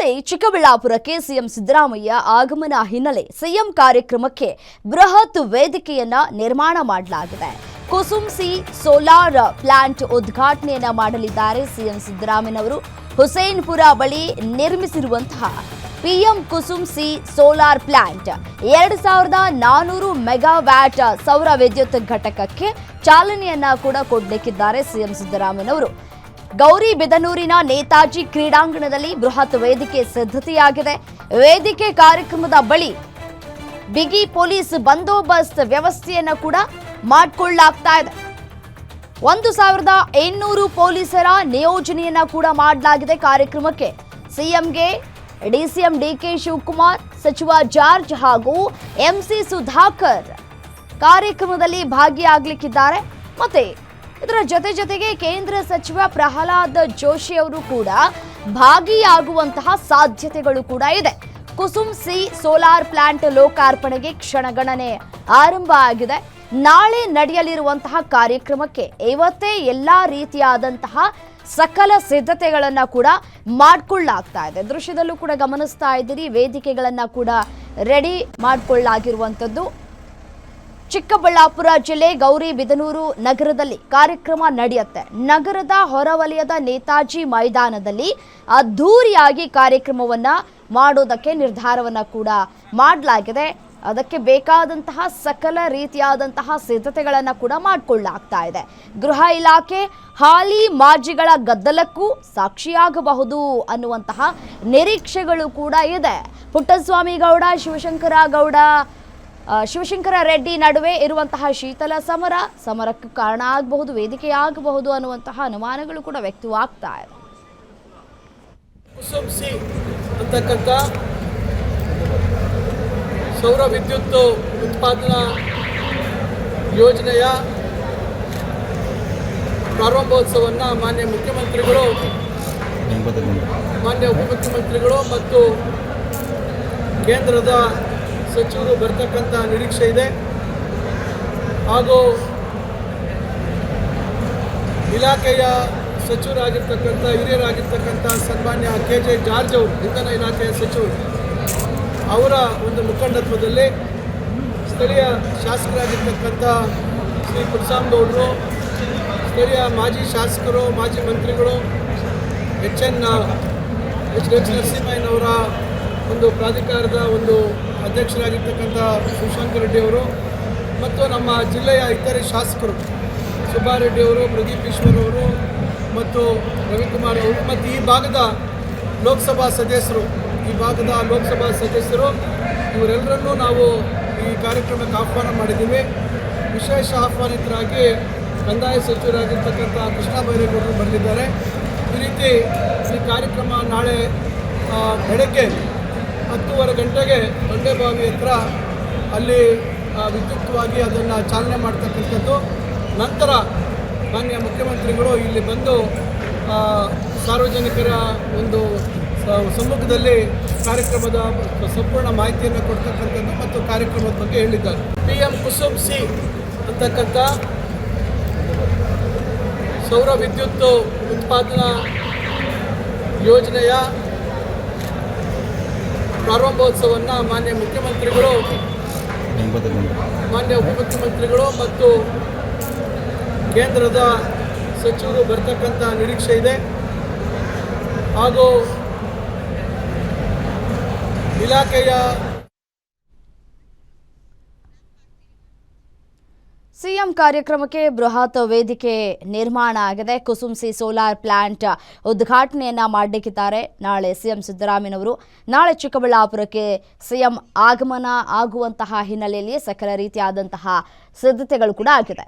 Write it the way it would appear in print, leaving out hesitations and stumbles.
ನಾಳೆ ಚಿಕ್ಕಬಳ್ಳಾಪುರಕ್ಕೆ ಸಿಎಂ ಸಿದ್ದರಾಮಯ್ಯ ಆಗಮನ ಹಿನ್ನೆಲೆ ಸಿಎಂ ಕಾರ್ಯಕ್ರಮಕ್ಕೆ ಬೃಹತ್ ವೇದಿಕೆಯನ್ನ ನಿರ್ಮಾಣ ಮಾಡಲಾಗಿದೆ. ಕುಸುಮ್ ಸಿ ಸೋಲಾರ್ ಪ್ಲಾಂಟ್ ಉದ್ಘಾಟನೆಯನ್ನ ಮಾಡಲಿದ್ದಾರೆ ಸಿಎಂ ಸಿದ್ದರಾಮಯ್ಯನವರು. ಹುಸೇನ್ಪುರ ಬಳಿ ನಿರ್ಮಿಸಿರುವಂತಹ PM Kusum C solar plant 2400 megawatt ಸೌರ ವಿದ್ಯುತ್ ಘಟಕಕ್ಕೆ ಚಾಲನೆಯನ್ನ ಕೂಡ ಕೊಡಲಿಕ್ಕಿದ್ದಾರೆ ಸಿಎಂ ಸಿದ್ದರಾಮಯ್ಯನವರು. ಗೌರಿಬಿದನೂರಿನ ನೇತಾಜಿ ಕ್ರೀಡಾಂಗಣದಲ್ಲಿ ಬೃಹತ್ ವೇದಿಕೆ ಸಿದ್ಧತೆಯಾಗಿದೆ. ವೇದಿಕೆ ಕಾರ್ಯಕ್ರಮದ ಬಳಿ ಬಿಗಿ ಪೊಲೀಸ್ ಬಂದೋಬಸ್ತ್ ವ್ಯವಸ್ಥೆಯನ್ನ ಕೂಡ ಮಾಡಿಕೊಳ್ಳಲಾಗ್ತಾ ಇದೆ. 1800 ಪೊಲೀಸರ ನಿಯೋಜನೆಯನ್ನ ಕೂಡ ಮಾಡಲಾಗಿದೆ. ಕಾರ್ಯಕ್ರಮಕ್ಕೆ ಸಿಎಂಗೆ ಡಿಸಿಎಂ ಡಿಕೆ ಶಿವಕುಮಾರ್, ಸಚಿವ ಜಾರ್ಜ್ ಹಾಗೂ ಎಂಸಿ ಸುಧಾಕರ್ ಕಾರ್ಯಕ್ರಮದಲ್ಲಿ ಭಾಗಿಯಾಗಲಿಕ್ಕಿದ್ದಾರೆ. ಮತ್ತೆ ಇದರ ಜೊತೆಗೆ ಕೇಂದ್ರ ಸಚಿವ ಪ್ರಹ್ಲಾದ್ ಜೋಶಿ ಅವರು ಕೂಡ ಭಾಗಿಯಾಗುವಂತಹ ಸಾಧ್ಯತೆಗಳು ಕೂಡ ಇದೆ. ಕುಸುಮ್ ಸಿ ಸೋಲಾರ್ ಪ್ಲಾಂಟ್ ಲೋಕಾರ್ಪಣೆಗೆ ಕ್ಷಣಗಣನೆ ಆರಂಭ ಆಗಿದೆ. ನಾಳೆ ನಡೆಯಲಿರುವಂತಹ ಕಾರ್ಯಕ್ರಮಕ್ಕೆ ಇವತ್ತೇ ಎಲ್ಲಾ ರೀತಿಯಾದಂತಹ ಸಕಲ ಸಿದ್ಧತೆಗಳನ್ನ ಕೂಡ ಮಾಡಿಕೊಳ್ಳಲಾಗ್ತಾ ಇದೆ. ದೃಶ್ಯದಲ್ಲೂ ಕೂಡ ಗಮನಿಸ್ತಾ ಇದ್ದೀರಿ, ವೇದಿಕೆಗಳನ್ನ ಕೂಡ ರೆಡಿ ಮಾಡಿಕೊಳ್ಳಲಾಗಿರುವಂಥದ್ದು. ಚಿಕ್ಕಬಳ್ಳಾಪುರ ಜಿಲ್ಲೆ ಗೌರಿಬಿದನೂರು ನಗರದಲ್ಲಿ ಕಾರ್ಯಕ್ರಮ ನಡೆಯುತ್ತೆ. ನಗರದ ಹೊರವಲಯದ ನೇತಾಜಿ ಮೈದಾನದಲ್ಲಿ ಅದ್ಧೂರಿಯಾಗಿ ಕಾರ್ಯಕ್ರಮವನ್ನ ಮಾಡೋದಕ್ಕೆ ನಿರ್ಧಾರವನ್ನ ಕೂಡ ಮಾಡಲಾಗಿದೆ. ಅದಕ್ಕೆ ಬೇಕಾದಂತಹ ಸಕಲ ರೀತಿಯಾದಂತಹ ಸಿದ್ಧತೆಗಳನ್ನ ಕೂಡ ಮಾಡಿಕೊಳ್ಳಲಾಗ್ತಾ ಇದೆ. ಗೃಹ ಇಲಾಖೆ ಹಾಲಿ ಮಾಜಿಗಳ ಗದ್ದಲಕ್ಕೂ ಸಾಕ್ಷಿಯಾಗಬಹುದು ಅನ್ನುವಂತಹ ನಿರೀಕ್ಷೆಗಳು ಕೂಡ ಇದೆ. ಪುಟ್ಟಸ್ವಾಮಿ ಗೌಡ, ಶಿವಶಂಕರ ರೆಡ್ಡಿ ನಡುವೆ ಇರುವಂತಹ ಶೀತಲ ಸಮರಕ್ಕೆ ಕಾರಣ ಆಗಬಹುದು, ವೇದಿಕೆಯಾಗಬಹುದು ಅನ್ನುವಂತಹ ಅನುಮಾನಗಳು ಕೂಡ ವ್ಯಕ್ತವಾಗ್ತಾ ಇದೆ. ಕುಸುಮ್ ಸಿ ಅಂತಕ್ಕಂಥ ಸೌರ ವಿದ್ಯುತ್ ಉತ್ಪಾದನಾ ಯೋಜನೆಯ ಪ್ರಾರಂಭೋತ್ಸವವನ್ನು ಮಾನ್ಯ ಉಪಮುಖ್ಯಮಂತ್ರಿಗಳು ಮತ್ತು ಕೇಂದ್ರದ ಸಚಿವರು ಬರ್ತಕ್ಕಂಥ ನಿರೀಕ್ಷೆ ಇದೆ. ಹಾಗೂ ಇಲಾಖೆಯ ಸಚಿವರಾಗಿರ್ತಕ್ಕಂಥ ಹಿರಿಯರಾಗಿರ್ತಕ್ಕಂಥ ಸನ್ಮಾನ್ಯ KJ ಜಾರ್ಜ್ ಅವರು, ಇಂಧನ ಇಲಾಖೆಯ ಸಚಿವರು, ಅವರ ಒಂದು ಮುಖಂಡತ್ವದಲ್ಲಿ ಸ್ಥಳೀಯ ಶಾಸಕರಾಗಿರ್ತಕ್ಕಂಥ ಶ್ರೀ ಪುಟ್ಟಸ್ವಾಮಿ ಗೌಡರು, ಸ್ಥಳೀಯ ಮಾಜಿ ಶಾಸಕರು, ಮಾಜಿ ಮಂತ್ರಿಗಳು, ಎಚ್ ನರಸಿಂಹಯ್ಯನವರ ಒಂದು ಪ್ರಾಧಿಕಾರದ ಒಂದು ಅಧ್ಯಕ್ಷರಾಗಿರ್ತಕ್ಕಂಥ ಶಿವಶಂಕರ ರೆಡ್ಡಿ ಅವರು ಮತ್ತು ನಮ್ಮ ಜಿಲ್ಲೆಯ ಇತರೆ ಶಾಸಕರು ಸುಬ್ಬಾರೆಡ್ಡಿ ಅವರು, ಪ್ರದೀಪ್ ಈಶ್ವರ್ ಅವರು ಮತ್ತು ರವಿಕುಮಾರ್ ಅವರು ಮತ್ತು ಈ ಭಾಗದ ಲೋಕಸಭಾ ಸದಸ್ಯರು ಇವರೆಲ್ಲರನ್ನೂ ನಾವು ಈ ಕಾರ್ಯಕ್ರಮಕ್ಕೆ ಆಹ್ವಾನ ಮಾಡಿದ್ದೀವಿ. ವಿಶೇಷ ಆಹ್ವಾನಿತರಾಗಿ ಕಂದಾಯ ಸಚಿವರಾಗಿರ್ತಕ್ಕಂಥ ಕೃಷ್ಣ ಬೈರೇಗೌಡರು ಬಂದಿದ್ದಾರೆ. ಈ ರೀತಿ ಈ ಕಾರ್ಯಕ್ರಮ ನಾಳೆ ಬೆಳಗ್ಗೆ 10:30 ಗಂಟೆಗೆ ಬಂಡೆಬಾವಿ ಹತ್ರ ಅಲ್ಲಿ ವಿದ್ಯುಕ್ತವಾಗಿ ಅದನ್ನು ಚಾಲನೆ ಮಾಡ್ತಕ್ಕಂಥದ್ದು. ನಂತರ ಮಾನ್ಯ ಮುಖ್ಯಮಂತ್ರಿಗಳು ಇಲ್ಲಿ ಬಂದು ಸಾರ್ವಜನಿಕರ ಒಂದು ಸಮ್ಮುಖದಲ್ಲಿ ಕಾರ್ಯಕ್ರಮದ ಸಂಪೂರ್ಣ ಮಾಹಿತಿಯನ್ನು ಕೊಡ್ತಕ್ಕಂಥದ್ದು ಮತ್ತು ಕಾರ್ಯಕ್ರಮದ ಬಗ್ಗೆ ಹೇಳಿದ್ದಾರೆ. PM ಕುಸುಮ್ ಸಿ ಅಂತಕ್ಕಂಥ ಸೌರ ವಿದ್ಯುತ್ ಉತ್ಪಾದನಾ ಯೋಜನೆಯ ಪ್ರಾರಂಭೋತ್ಸವವನ್ನು ಮಾನ್ಯ ಉಪಮುಖ್ಯಮಂತ್ರಿಗಳು ಮತ್ತು ಕೇಂದ್ರದ ಸಚಿವರು ಬರ್ತಕ್ಕಂಥ ನಿರೀಕ್ಷೆ ಇದೆ. ಹಾಗೂ ಇಲಾಖೆಯ ಸಿಎಂ ಕಾರ್ಯಕ್ರಮಕ್ಕೆ ಬೃಹತ್ ವೇದಿಕೆ ನಿರ್ಮಾಣ ಆಗಿದೆ. ಕುಸುಮ್ ಸಿ ಸೋಲಾರ್ ಪ್ಲಾಂಟ್ ಉದ್ಘಾಟನೆಯನ್ನ ಮಾಡಲಿಕ್ಕಿದ್ದಾರೆ ನಾಳೆ ಸಿಎಂ ಸಿದ್ದರಾಮಯ್ಯನವರು. ನಾಳೆ ಚಿಕ್ಕಬಳ್ಳಾಪುರಕ್ಕೆ ಸಿಎಂ ಆಗಮನ ಆಗುವಂತಹ ಹಿನ್ನೆಲೆಯಲ್ಲಿ ಸಕಲ ರೀತಿಯಾದಂತಹ ಸಿದ್ಧತೆಗಳು ಕೂಡ ಆಗಿದೆ.